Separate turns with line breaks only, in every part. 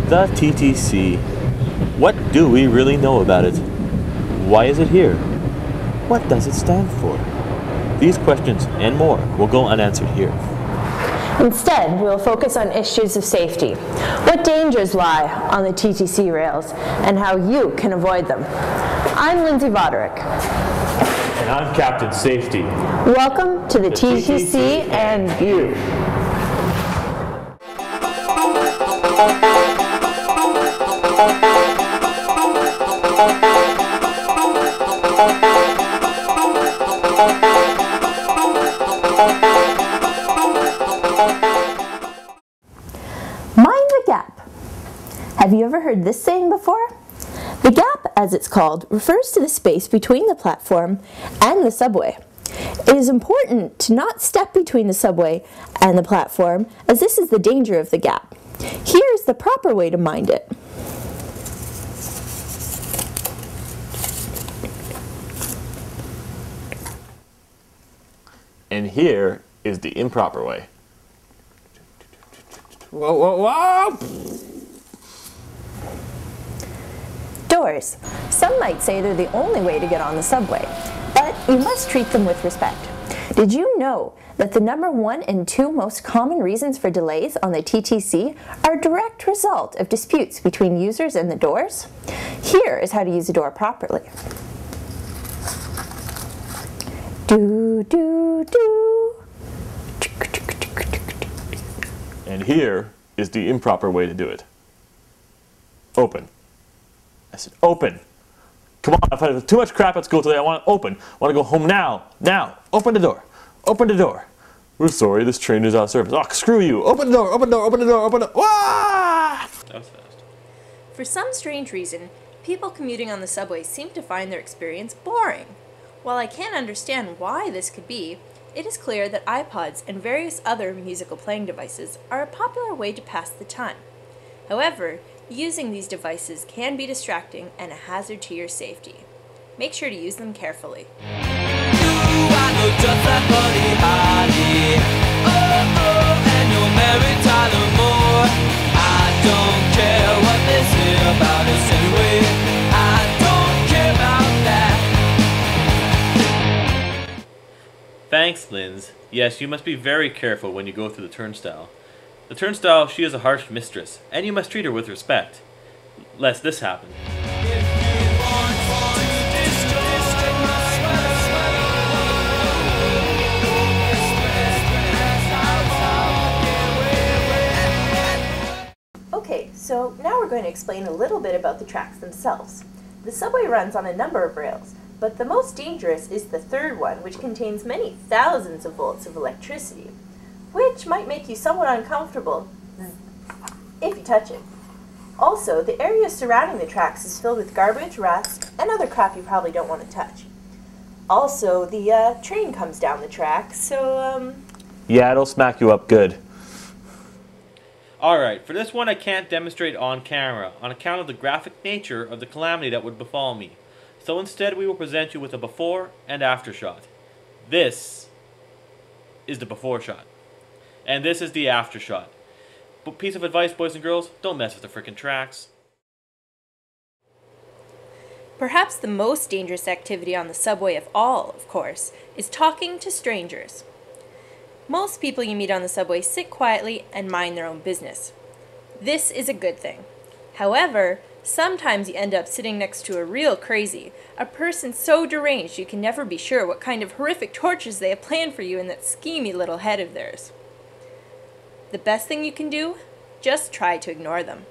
The TTC. What do we really know about it? Why is it here? What does it stand for? These questions and more will go unanswered here.
Instead, we'll focus on issues of safety, what dangers lie on the TTC rails, and how you can avoid them. I'm Lindsay Voderick.
And I'm Captain Safety.
Welcome to the TTC and You. Mind the gap. Have you ever heard this saying before? The gap, as it's called, refers to the space between the platform and the subway. It is important to not step between the subway and the platform, as this is the danger of the gap. Here's the proper way to mind it.
And here is the improper way. Whoa, whoa, whoa!
Doors. Some might say they're the only way to get on the subway, but you must treat them with respect. Did you know that the number 1 and 2 most common reasons for delays on the TTC are a direct result of disputes between users and the doors? Here is how to use a door properly. Do, do, do.
And here is the improper way to do it. Open. I said open. Come on, I've had too much crap at school today. I want to open. I want to go home now. Now. Open the door. Open the door. We're sorry, this train is out of service. Oh, screw you. Open the door. Open the door. Open the door. Open the door. That was fast.
For some strange reason, people commuting on the subway seem to find their experience boring. While I can't understand why this could be, it is clear that iPods and various other musical playing devices are a popular way to pass the time. However, using these devices can be distracting and a hazard to your safety. Make sure to use them carefully.
Thanks, Linz. Yes, you must be very careful when you go through the turnstile. The turnstile, she is a harsh mistress, and you must treat her with respect, lest this happen.
Okay, so now we're going to explain a little bit about the tracks themselves. The subway runs on a number of rails, but the most dangerous is the third one, which contains many thousands of volts of electricity, which might make you somewhat uncomfortable if you touch it. Also, the area surrounding the tracks is filled with garbage, rust, and other crap you probably don't want to touch. Also, the train comes down the track, so,
Yeah, it'll smack you up good.
Alright, for this one I can't demonstrate on camera, on account of the graphic nature of the calamity that would befall me. So instead we will present you with a before and after shot. This is the before shot. And this is the after shot. But piece of advice, boys and girls, don't mess with the frickin' tracks.
Perhaps the most dangerous activity on the subway of all, of course, is talking to strangers. Most people you meet on the subway sit quietly and mind their own business. This is a good thing. However, sometimes you end up sitting next to a real crazy, a person so deranged you can never be sure what kind of horrific tortures they have planned for you in that schemy little head of theirs. The best thing you can do? Just try to ignore them.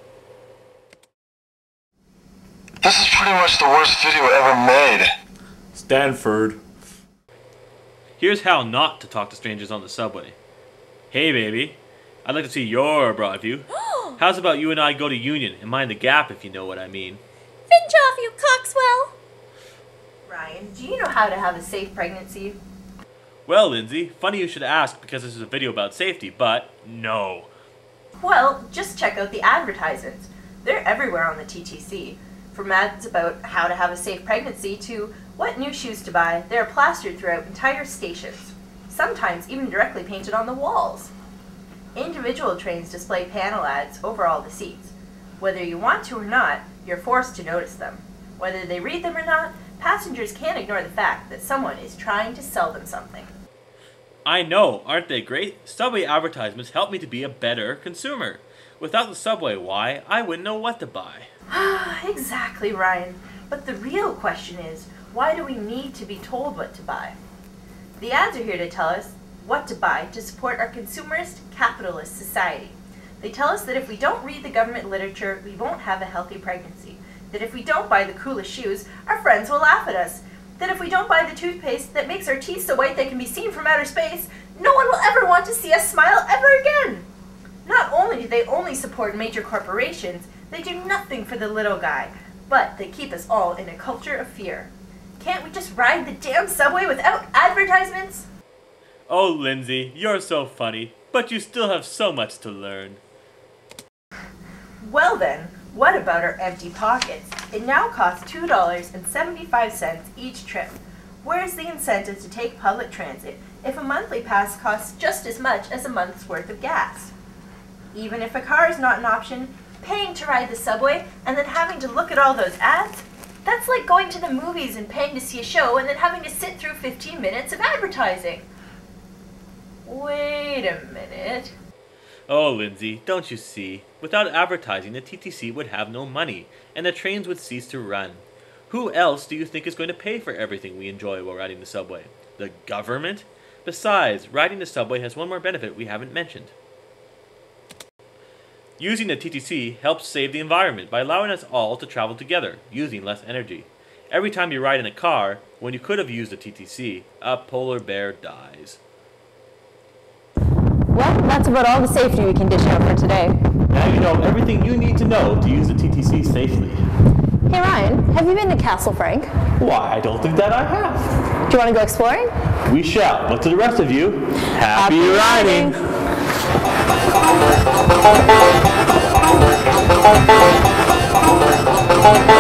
This is pretty much the worst video ever made.
Stanford.
Here's how not to talk to strangers on the subway. Hey baby, I'd like to see your broad view. How's about you and I go to Union and mind the gap, if you know what I mean?
Finch off, you coxwell!
Ryan, do you know how to have a safe pregnancy?
Well, Lindsay, funny you should ask because this is a video about safety, but no.
Well, just check out the advertisements. They're everywhere on the TTC. From ads about how to have a safe pregnancy to what new shoes to buy, they are plastered throughout entire stations, sometimes even directly painted on the walls. Individual trains display panel ads over all the seats. Whether you want to or not, you're forced to notice them. Whether they read them or not, passengers can't ignore the fact that someone is trying to sell them something.
I know, aren't they great? Subway advertisements help me to be a better consumer. Without the Subway, why, I wouldn't know what to buy.
Exactly, Ryan. But the real question is, why do we need to be told what to buy? The ads are here to tell us what to buy to support our consumerist, capitalist society. They tell us that if we don't read the government literature, we won't have a healthy pregnancy. That if we don't buy the coolest shoes, our friends will laugh at us. That if we don't buy the toothpaste that makes our teeth so white they can be seen from outer space, no one will ever want to see us smile ever again. Not only do they only support major corporations, they do nothing for the little guy, but they keep us all in a culture of fear. Can't we just ride the damn subway without advertisements?
Oh, Lindsay, you're so funny, but you still have so much to learn.
Well then, what about our empty pockets? It now costs $2.75 each trip. Where's the incentive to take public transit if a monthly pass costs just as much as a month's worth of gas? Even if a car is not an option, paying to ride the subway and then having to look at all those ads, that's like going to the movies and paying to see a show and then having to sit through 15 minutes of advertising. Wait a minute.
Oh, Lindsay, don't you see? Without advertising, the TTC would have no money, and the trains would cease to run. Who else do you think is going to pay for everything we enjoy while riding the subway? The government? Besides, riding the subway has one more benefit we haven't mentioned. Using the TTC helps save the environment by allowing us all to travel together, using less energy. Every time you ride in a car, when you could have used the TTC, a polar bear dies.
Well, that's about all the safety we can dish out for today.
Now you know everything you need to know to use the TTC safely.
Hey Ryan, have you been to Castle Frank?
Why, I don't think that I have.
Do you want to go exploring?
We shall, but to the rest of you, happy riding!
riding.